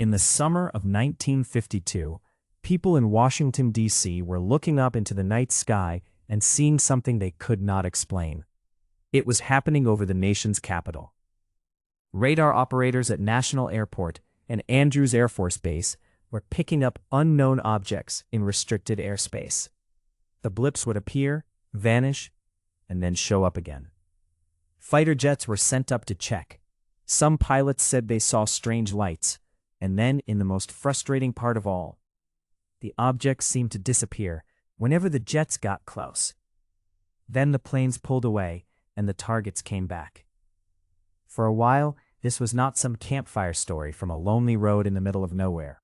In the summer of 1952, people in Washington, D.C. were looking up into the night sky and seeing something they could not explain. It was happening over the nation's capital. Radar operators at National Airport and Andrews Air Force Base were picking up unknown objects in restricted airspace. The blips would appear, vanish, and then show up again. Fighter jets were sent up to check. Some pilots said they saw strange lights, and then, in the most frustrating part of all, the objects seemed to disappear whenever the jets got close. Then the planes pulled away, and the targets came back. For a while, this was not some campfire story from a lonely road in the middle of nowhere.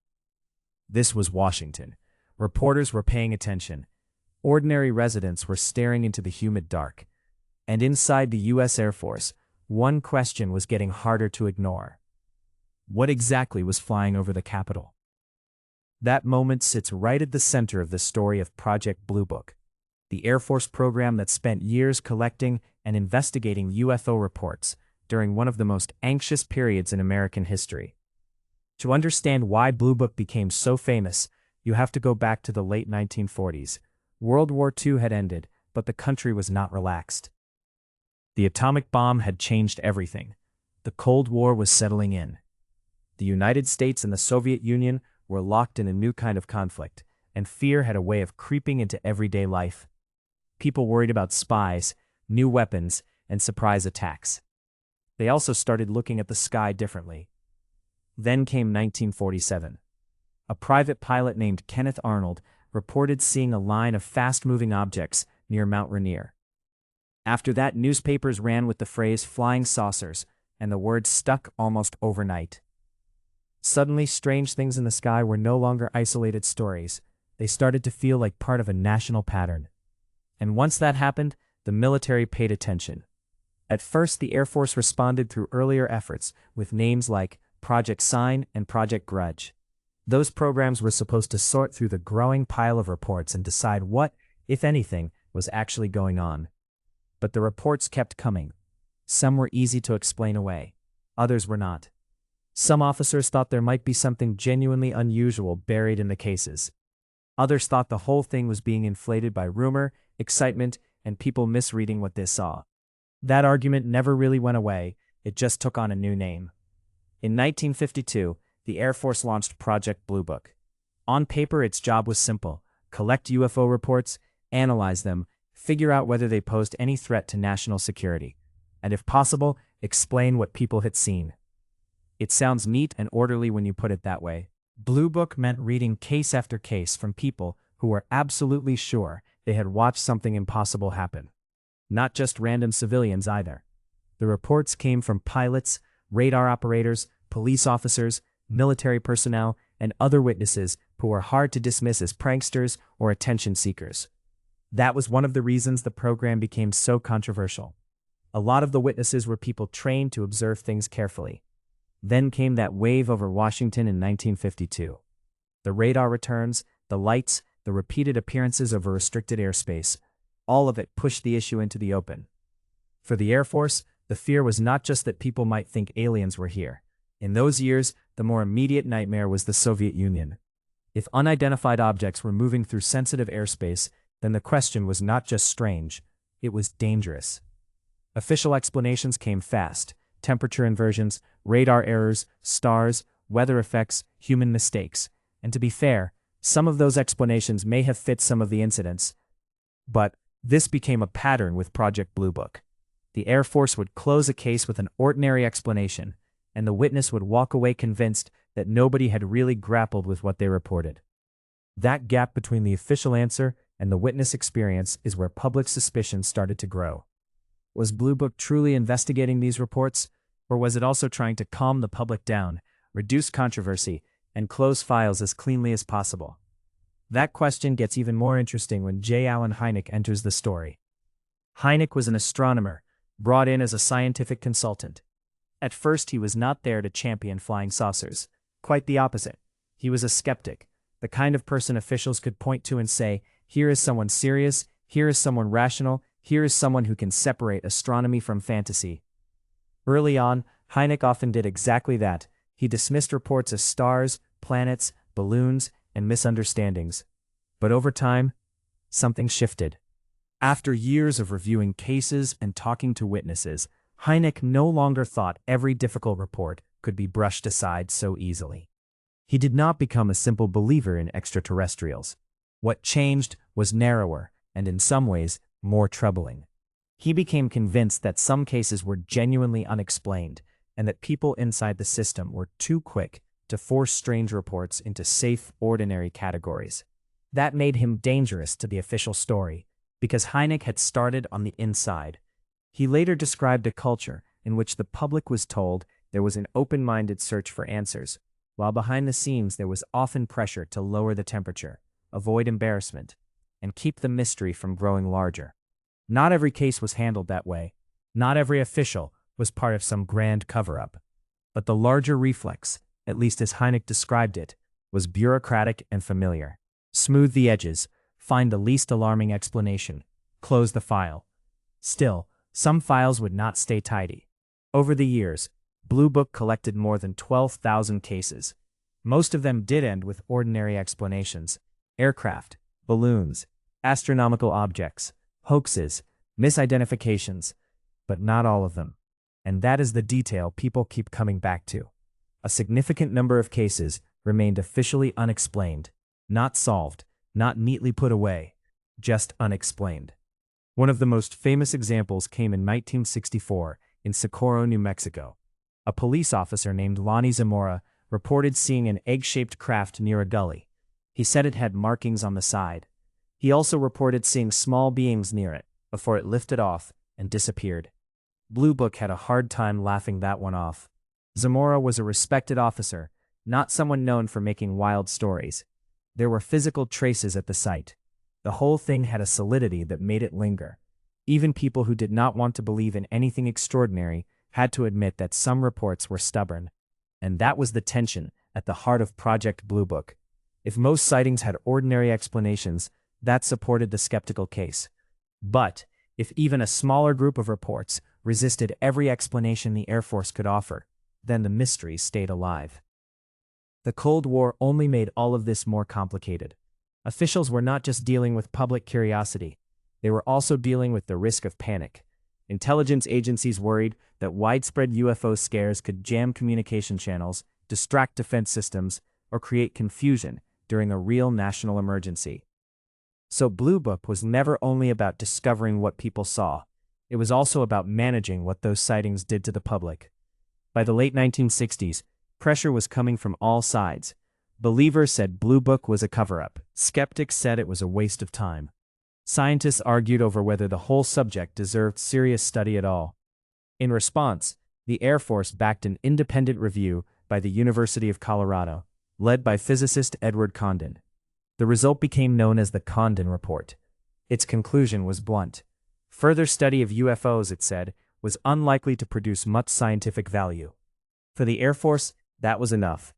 This was Washington. Reporters were paying attention. Ordinary residents were staring into the humid dark. And inside the U.S. Air Force, one question was getting harder to ignore. What exactly was flying over the Capitol? That moment sits right at the center of the story of Project Blue Book, the Air Force program that spent years collecting and investigating UFO reports during one of the most anxious periods in American history. To understand why Blue Book became so famous, you have to go back to the late 1940s. World War II had ended, but the country was not relaxed. The atomic bomb had changed everything. The Cold War was settling in. The United States and the Soviet Union were locked in a new kind of conflict, and fear had a way of creeping into everyday life. People worried about spies, new weapons, and surprise attacks. They also started looking at the sky differently. Then came 1947. A private pilot named Kenneth Arnold reported seeing a line of fast-moving objects near Mount Rainier. After that, newspapers ran with the phrase flying saucers, and the word stuck almost overnight. Suddenly, strange things in the sky were no longer isolated stories. They started to feel like part of a national pattern. And once that happened, the military paid attention. At first, the Air Force responded through earlier efforts with names like Project Sign and Project Grudge. Those programs were supposed to sort through the growing pile of reports and decide what, if anything, was actually going on. But the reports kept coming. Some were easy to explain away. Others were not. Some officers thought there might be something genuinely unusual buried in the cases. Others thought the whole thing was being inflated by rumor, excitement, and people misreading what they saw. That argument never really went away, it just took on a new name. In 1952, the Air Force launched Project Blue Book. On paper, its job was simple: collect UFO reports, analyze them, figure out whether they posed any threat to national security, and if possible, explain what people had seen. It sounds neat and orderly when you put it that way. Blue Book meant reading case after case from people who were absolutely sure they had watched something impossible happen. Not just random civilians either. The reports came from pilots, radar operators, police officers, military personnel, and other witnesses who were hard to dismiss as pranksters or attention seekers. That was one of the reasons the program became so controversial. A lot of the witnesses were people trained to observe things carefully. Then came that wave over Washington in 1952. The radar returns, the lights, the repeated appearances over restricted airspace, all of it pushed the issue into the open. For the Air Force, the fear was not just that people might think aliens were here. In those years, the more immediate nightmare was the Soviet Union. If unidentified objects were moving through sensitive airspace, then the question was not just strange, it was dangerous. Official explanations came fast: temperature inversions, radar errors, stars, weather effects, human mistakes. And to be fair, some of those explanations may have fit some of the incidents. But this became a pattern with Project Blue Book. The Air Force would close a case with an ordinary explanation, and the witness would walk away convinced that nobody had really grappled with what they reported. That gap between the official answer and the witness experience is where public suspicion started to grow. Was Blue Book truly investigating these reports, or was it also trying to calm the public down, reduce controversy, and close files as cleanly as possible? That question gets even more interesting when J. Allen Hynek enters the story. Hynek was an astronomer, brought in as a scientific consultant. At first, he was not there to champion flying saucers. Quite the opposite. He was a skeptic, the kind of person officials could point to and say, here is someone serious, here is someone rational, here is someone who can separate astronomy from fantasy. Early on, Hynek often did exactly that. He dismissed reports as stars, planets, balloons, and misunderstandings. But over time, something shifted. After years of reviewing cases and talking to witnesses, Hynek no longer thought every difficult report could be brushed aside so easily. He did not become a simple believer in extraterrestrials. What changed was narrower and, in some ways, more troubling. He became convinced that some cases were genuinely unexplained and that people inside the system were too quick to force strange reports into safe, ordinary categories. That made him dangerous to the official story, because Hynek had started on the inside. He later described a culture in which the public was told there was an open-minded search for answers, while behind the scenes there was often pressure to lower the temperature, avoid embarrassment, and keep the mystery from growing larger. Not every case was handled that way. Not every official was part of some grand cover-up. But the larger reflex, at least as Hynek described it, was bureaucratic and familiar. Smooth the edges, find the least alarming explanation, close the file. Still, some files would not stay tidy. Over the years, Blue Book collected more than 12,000 cases. Most of them did end with ordinary explanations: aircraft, balloons, astronomical objects, hoaxes, misidentifications, but not all of them. And that is the detail people keep coming back to. A significant number of cases remained officially unexplained, not solved, not neatly put away, just unexplained. One of the most famous examples came in 1964 in Socorro, New Mexico. A police officer named Lonnie Zamora reported seeing an egg-shaped craft near a gully. He said it had markings on the side. He also reported seeing small beings near it before it lifted off and disappeared. Blue Book had a hard time laughing that one off. Zamora was a respected officer, not someone known for making wild stories. There were physical traces at the site. The whole thing had a solidity that made it linger. Even people who did not want to believe in anything extraordinary had to admit that some reports were stubborn. And that was the tension at the heart of Project Blue Book. If most sightings had ordinary explanations, that supported the skeptical case. But if even a smaller group of reports resisted every explanation the Air Force could offer, then the mystery stayed alive. The Cold War only made all of this more complicated. Officials were not just dealing with public curiosity, they were also dealing with the risk of panic. Intelligence agencies worried that widespread UFO scares could jam communication channels, distract defense systems, or create confusion during a real national emergency. So Blue Book was never only about discovering what people saw, it was also about managing what those sightings did to the public. By the late 1960s, pressure was coming from all sides. Believers said Blue Book was a cover-up. Skeptics said it was a waste of time. Scientists argued over whether the whole subject deserved serious study at all. In response, the Air Force backed an independent review by the University of Colorado, led by physicist Edward Condon. The result became known as the Condon Report. Its conclusion was blunt. Further study of UFOs, it said, was unlikely to produce much scientific value. For the Air Force, that was enough.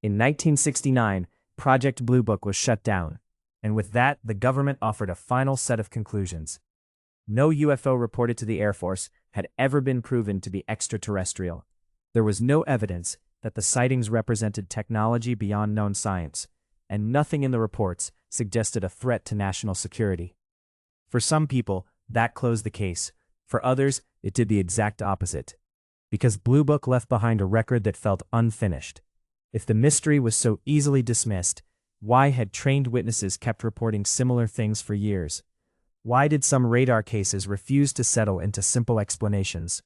In 1969, Project Blue Book was shut down, and with that, the government offered a final set of conclusions. No UFO reported to the Air Force had ever been proven to be extraterrestrial. There was no evidence that the sightings represented technology beyond known science, and nothing in the reports suggested a threat to national security. For some people, that closed the case. For others, it did the exact opposite. Because Blue Book left behind a record that felt unfinished. If the mystery was so easily dismissed, why had trained witnesses kept reporting similar things for years? Why did some radar cases refuse to settle into simple explanations?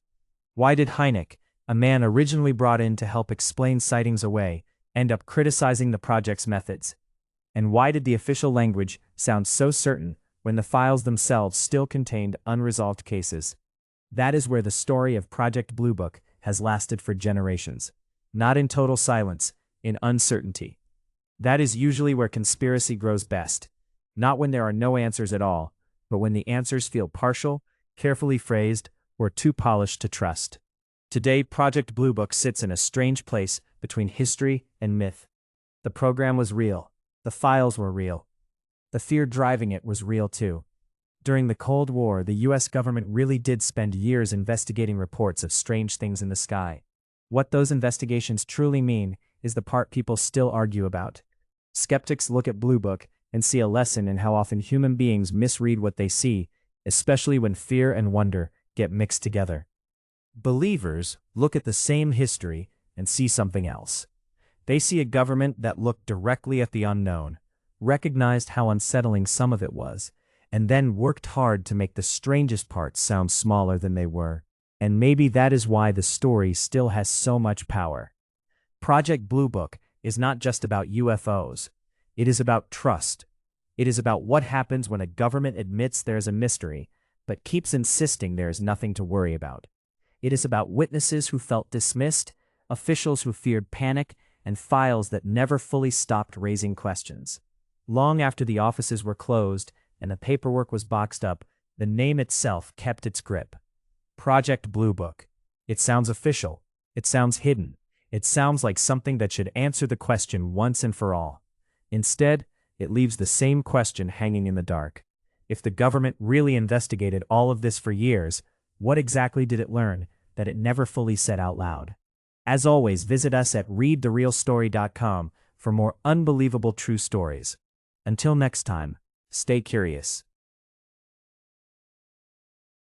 Why did Hynek, a man originally brought in to help explain sightings away, end up criticizing the project's methods? And why did the official language sound so certain when the files themselves still contained unresolved cases? That is where the story of Project Blue Book has lasted for generations. Not in total silence, in uncertainty. That is usually where conspiracy grows best. Not when there are no answers at all, but when the answers feel partial, carefully phrased, or too polished to trust. Today, Project Blue Book sits in a strange place between history and myth. The program was real. The files were real. The fear driving it was real too. During the Cold War, the US government really did spend years investigating reports of strange things in the sky. What those investigations truly mean is the part people still argue about. Skeptics look at Blue Book and see a lesson in how often human beings misread what they see, especially when fear and wonder get mixed together. Believers look at the same history and see something else. They see a government that looked directly at the unknown, recognized how unsettling some of it was, and then worked hard to make the strangest parts sound smaller than they were. And maybe that is why the story still has so much power. Project Blue Book is not just about UFOs. It is about trust. It is about what happens when a government admits there is a mystery, but keeps insisting there is nothing to worry about. It is about witnesses who felt dismissed, officials who feared panic, and files that never fully stopped raising questions. Long after the offices were closed and the paperwork was boxed up, the name itself kept its grip. Project Blue Book. It sounds official. It sounds hidden. It sounds like something that should answer the question once and for all. Instead, it leaves the same question hanging in the dark. If the government really investigated all of this for years, what exactly did it learn that it never fully said out loud? As always, visit us at readtherealstory.com for more unbelievable true stories. Until next time, stay curious.